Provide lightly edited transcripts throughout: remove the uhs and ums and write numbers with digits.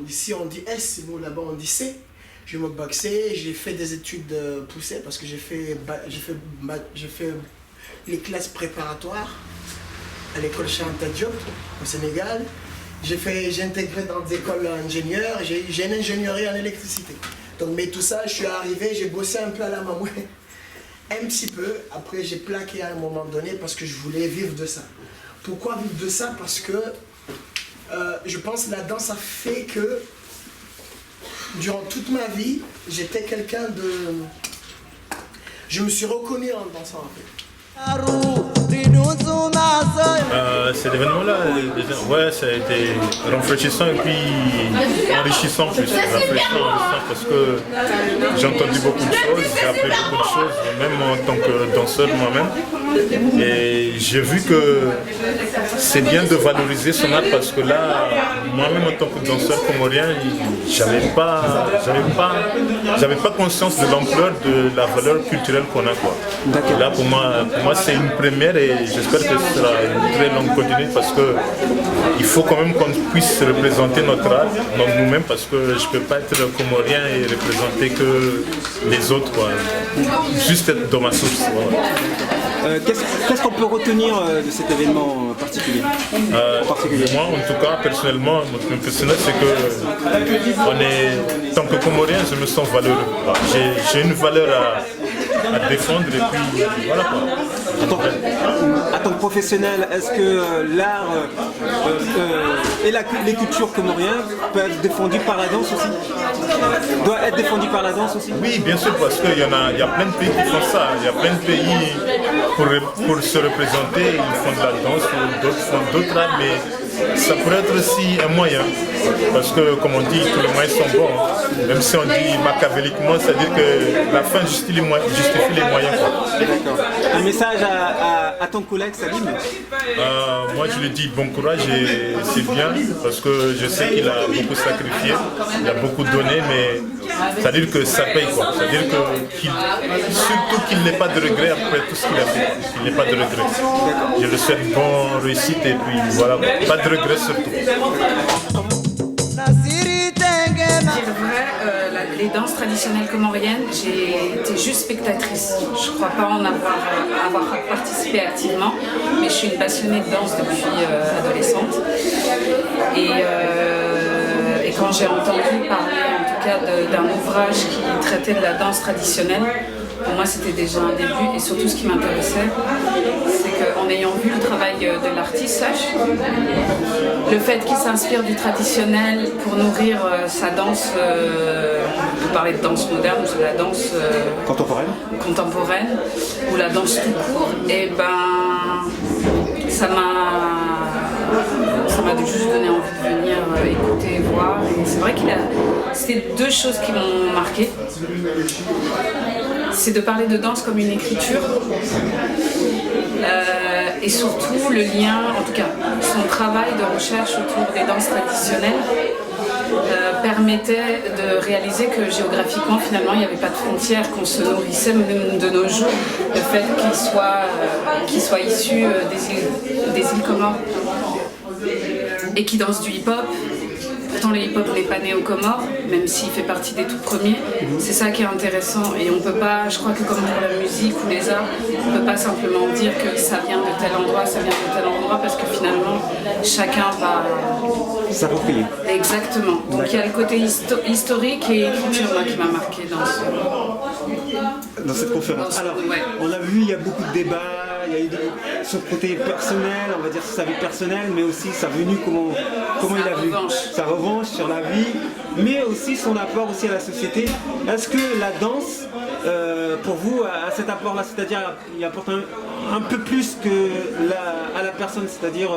Ici on dit S, nous là-bas on dit C. Je me boxais, j'ai fait des études poussées parce que j'ai fait les classes préparatoires à l'école Cheikh Anta Diop au Sénégal. J'ai intégré dans des écoles d'ingénieurs, j'ai une ingénierie en électricité. Donc, mais tout ça, je suis arrivé, j'ai bossé un peu à la mamouette, un petit peu. Après, j'ai plaqué à un moment donné parce que je voulais vivre de ça. Pourquoi vivre de ça? Parce que je pense que la danse a fait que durant toute ma vie, j'étais quelqu'un de... Je me suis reconnu en dansant en fait. Cet événement-là, ouais, ça a été rafraîchissant et puis enrichissant plus. Rafraîchissant parce que j'ai entendu beaucoup de choses, j'ai appris beaucoup de choses, même en tant que danseur moi-même. Et j'ai vu que c'est bien de valoriser son art parce que là, moi-même en tant que danseur comorien, j'avais pas conscience de l'ampleur de la valeur culturelle qu'on a, quoi. Là, pour moi, c'est une première et j'espère que ce sera une très longue continuité parce que il faut quand même qu'on puisse représenter notre art, nous-mêmes, parce que je ne peux pas être comorien et représenter que les autres, quoi. Juste être dans ma source. Ouais. Qu'est-ce qu'on peut retenir de cet événement particulier? Moi, en tout cas, personnellement, mon personnel, c'est que en tant que comorien, je me sens valeureux. J'ai une valeur à défendre et puis voilà quoi. En tant que professionnel, est-ce que l'art et les cultures comoriennes peuvent être défendues par la danse aussi? Doit être défendues par la danse aussi? Oui, bien sûr, parce qu'il y a plein de pays qui font ça. Il y a plein de pays pour se représenter, ils font de la danse, d'autres font d'autres arts, mais ça pourrait être aussi un moyen. Parce que, comme on dit, tous les moyens sont bons. Même si on dit machiavéliquement, c'est-à-dire que la fin justifie les moyens. D'accord. Un message à ton collègue Salim? Moi, je lui dis bon courage et c'est bien, parce que je sais qu'il a beaucoup sacrifié, il a beaucoup donné, mais c'est-à-dire que ça paye, quoi. C'est-à-dire surtout qu'il n'ait pas de regrets après tout ce qu'il a fait. Qu'il n'ait pas de regrets. Je lui souhaite bonne réussite et puis voilà, pas de regrets surtout. Dire vrai, les danses traditionnelles comoriennes, j'ai été juste spectatrice. Je ne crois pas en avoir participé activement, mais je suis une passionnée de danse depuis adolescente. Et quand j'ai entendu parler en tout cas d'un ouvrage qui traitait de la danse traditionnelle, pour moi c'était déjà un début et surtout ce qui m'intéressait, c'est qu'en ayant vu le travail de l'artiste Sash, le fait qu'il s'inspire du traditionnel pour nourrir sa danse, on peut parler de danse moderne ou de la danse contemporaine ou la danse tout court, et ben ça m'a juste donné envie de venir écouter et voir. Et c'est vrai c'était deux choses qui m'ont marqué. C'est de parler de danse comme une écriture et surtout le lien, en tout cas son travail de recherche autour des danses traditionnelles permettait de réaliser que géographiquement finalement il n'y avait pas de frontières, qu'on se nourrissait même de nos jours, le fait qu'il soit issu des îles Comores et qui dansent du hip-hop. Pourtant le hip-hop n'est pas né aux Comores, même s'il fait partie des tout premiers. C'est ça qui est intéressant et on peut pas, je crois que comme pour la musique ou les arts, on peut pas simplement dire que ça vient de tel endroit, ça vient de tel endroit, parce que finalement chacun va s'approprier. Exactement. Donc il y a le côté historique et écriture moi, qui m'a marqué dans cette conférence. Alors, ouais. On a vu, il y a beaucoup de débats. Il y a eu son côté personnel, on va dire sa vie personnelle, mais aussi sa venue, comment il a vu sa revanche sur la vie, mais aussi son apport aussi à la société. Est-ce que la danse, pour vous, a cet apport-là, c'est-à-dire il apporte un peu plus que à la personne, c'est-à-dire...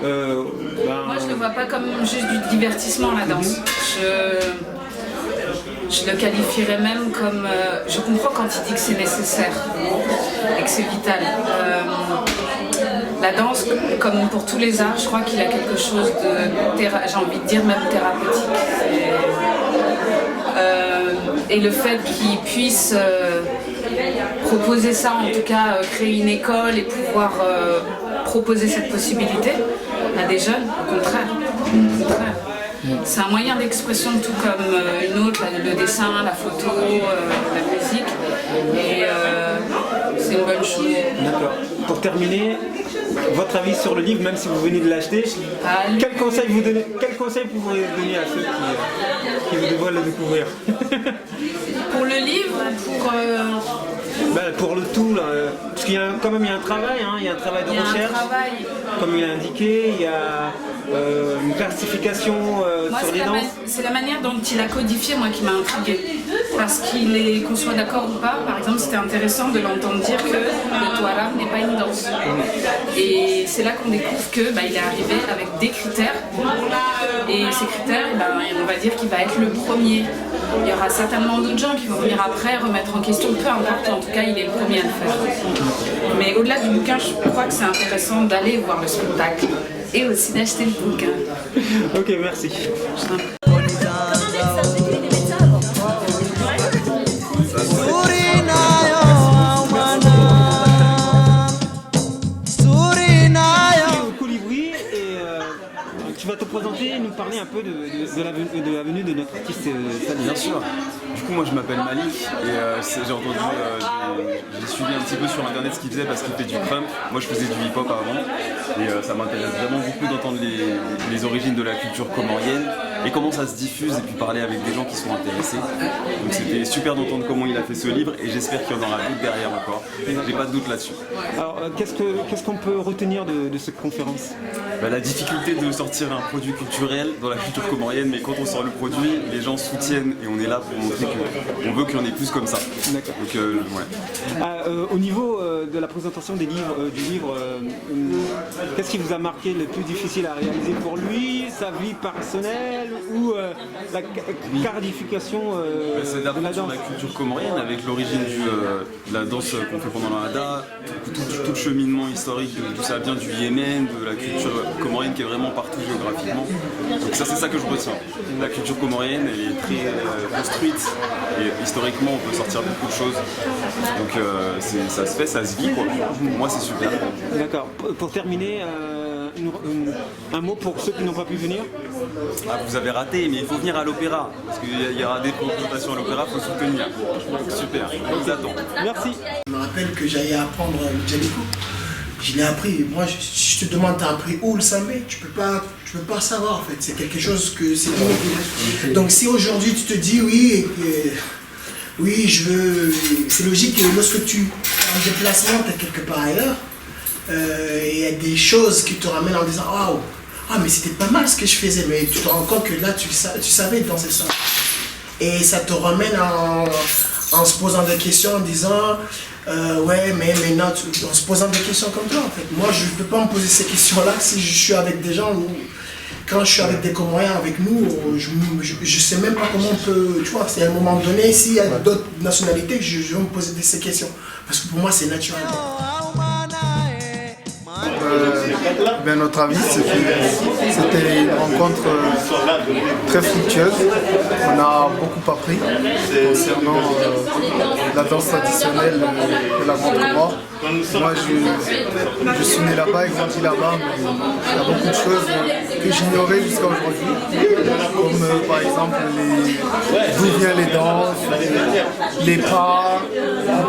Moi je ne le vois pas comme juste du divertissement, la danse. Je le qualifierais même comme... je comprends quand il dit que c'est nécessaire et que c'est vital. La danse, comme pour tous les arts, je crois qu'il a quelque chose de, j'ai envie de dire, même thérapeutique. Et le fait qu'il puisse proposer ça, en tout cas créer une école et pouvoir proposer cette possibilité à des jeunes, au contraire. C'est un moyen d'expression tout comme une autre, le dessin, la photo, la musique. Et c'est une bonne chose. D'accord. Pour terminer, votre avis sur le livre, même si vous venez de l'acheter, quel conseil vous pourriez donner à ceux qui vous dévoilent le découvrir? Pour le livre, pour le tout, là, parce qu'il y a quand même un travail, hein, il y a un travail de recherche, comme il a indiqué, il y a une classification sur les danses. C'est la manière dont il a codifié, moi, qui m'a intriguée. Parce qu'on soit d'accord ou pas, par exemple, c'était intéressant de l'entendre dire que le Touareg n'est pas une danse. Et c'est là qu'on découvre qu'il est arrivé avec des critères. Et ces critères, on va dire qu'il va être le premier. Il y aura certainement d'autres gens qui vont venir après remettre en question, peu importe, en tout cas il est le premier à le faire. Mais au-delà du bouquin, je crois que c'est intéressant d'aller voir le spectacle et aussi d'acheter le bouquin. Ok, merci. Tu vas te présenter et nous parler un peu de la venue de notre artiste Samy. Bien sûr. Du coup, moi je m'appelle Malik et j'ai entendu, j'ai suivi un petit peu sur internet ce qu'il faisait parce qu'il fait du crump. Moi je faisais du hip-hop avant et ça m'intéresse vraiment beaucoup d'entendre les origines de la culture comorienne et comment ça se diffuse et puis parler avec des gens qui sont intéressés. Donc c'était super d'entendre comment il a fait ce livre et j'espère qu'il y en aura d'autres derrière encore. J'ai pas de doute là-dessus. Alors qu'est-ce qu'on peut retenir de cette conférence? La difficulté de sortir un produit culturel dans la culture comorienne, mais quand on sort le produit, les gens soutiennent et on est là pour montrer qu'on veut qu'il y en ait plus comme ça. D'accord. Donc, ouais. Au niveau de la présentation du livre, qu'est-ce qui vous a marqué le plus difficile à réaliser pour lui? Sa vie personnelle ou la caridification c'est de la d'apprendre sur danse? la culture comorienne avec l'origine de la danse qu'on fait pendant la Hada, tout le cheminement historique d'où ça vient du Yémen, de la culture comorienne qui est vraiment partout géographiquement. Donc ça c'est ça que je retiens. La culture comorienne elle est très construite et historiquement on peut sortir beaucoup de choses. Donc ça se fait, ça se vit quoi. Pour moi c'est super. D'accord. Pour terminer, un mot pour ceux qui n'ont pas pu venir? Vous avez raté, mais il faut venir à l'opéra. Parce qu'il y aura des présentations à l'opéra, il faut soutenir. Donc, super, on vous attend. Merci. Je me rappelle que j'allais apprendre le djaliko. Je l'ai appris. Moi, si je te demande, t'as appris où le sambé? Tu peux pas savoir en fait. C'est quelque chose que c'est inoubliable. Donc si aujourd'hui tu te dis oui, c'est logique que lorsque tu es en déplacement, tu es quelque part ailleurs, il y a des choses qui te ramènent en disant waouh, mais c'était pas mal ce que je faisais, mais tu te rends compte que là tu savais danser ça. Et ça te ramène en se posant des questions, en disant ouais, mais maintenant, en se posant des questions comme toi en fait. Moi je ne peux pas me poser ces questions-là si je suis avec des gens. Quand je suis avec des Comoriens, avec nous, je sais même pas comment on peut, tu vois, c'est à un moment donné, s'il y a d'autres nationalités, je vais me poser ces questions. Parce que pour moi, c'est naturel. Notre avis, c'était une rencontre très fructueuse. On a beaucoup appris concernant la danse traditionnelle de la Grande Comore. Moi, je suis né là-bas et grandi là-bas, mais il y a beaucoup de choses que j'ignorais jusqu'à aujourd'hui, comme par exemple d'où viennent les danses, les pas,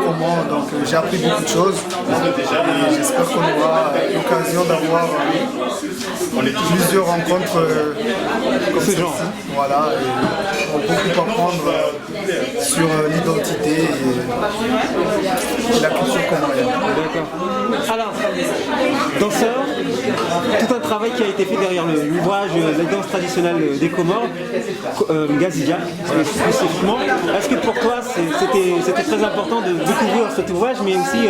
comment. Donc j'ai appris beaucoup de choses et j'espère qu'on aura l'occasion d'avoir plusieurs rencontres comme ce genre. Voilà, et on peut beaucoup apprendre sur l'identité et la culture comorienne. D'accord. Alors, danseur, tout un travail qui a été fait derrière l'ouvrage La danse traditionnelle des Comores, Gazidia spécifiquement. Est-ce que pour toi c'était très important de découvrir cet ouvrage, mais aussi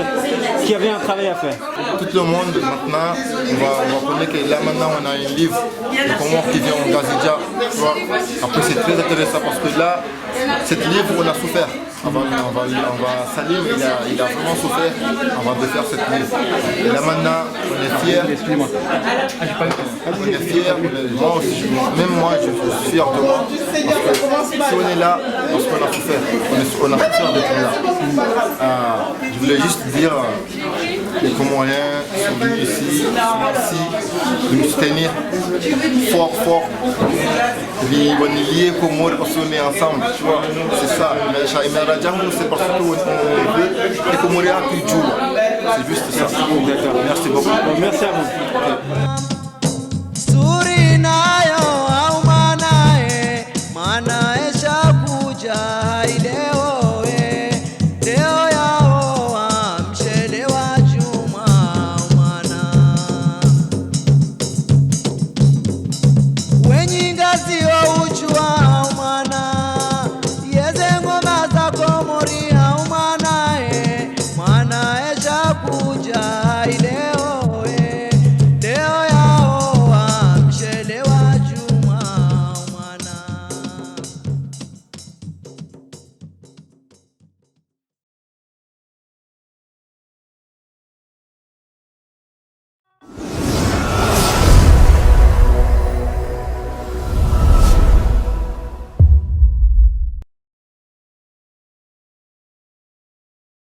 qu'il y avait un travail à faire? Tout le monde maintenant, on va connaître que là maintenant on a un livre de Comores qui vient en Gazidia. Après c'est très intéressant parce que là, cet livre on a souffert. Salim, il a vraiment souffert avant de faire cette livre. Et là maintenant, on est fiers. Excusez-moi. On est fiers. Moi aussi, même moi, je suis fier de moi. Parce que si on est là, parce qu'on a souffert. On a souffert d'être là. Je voulais juste dire les Comoriens sont venus ici, de nous soutenir fort. Et puis on est liés Comores parce qu'on est ensemble, tu vois, c'est ça. Mais c'est parce qu'on veut les Comoriens qui jouent. C'est juste ça. D'accord. Merci beaucoup. Merci à vous.